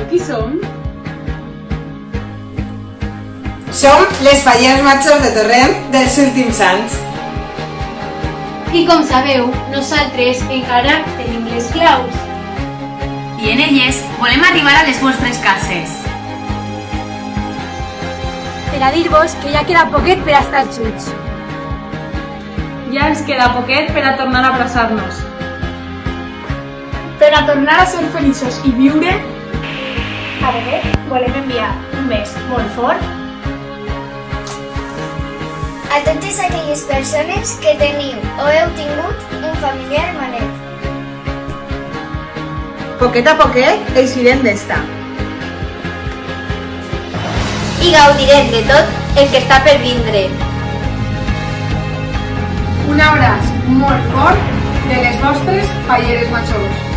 Qui som? Som les Fallers Majors de Torrent dels últims anys. I com sabeu, nosaltres encara tenim les claus. I en elles volem arribar a les vostres cases. Per a dir-vos que ja queda poquet per a estar junts. Ja ens queda poquet per a tornar a abraçar-nos. Per a tornar a ser feliços i viure. A veure, volem enviar un mes molt fort a totes aquelles persones que teniu o heu tingut un familiar malet. Poquet a poquet eixirem d'esta. I gaudirem de tot el que està per vindre. Un abraç molt fort de les vostres Falleres Majors.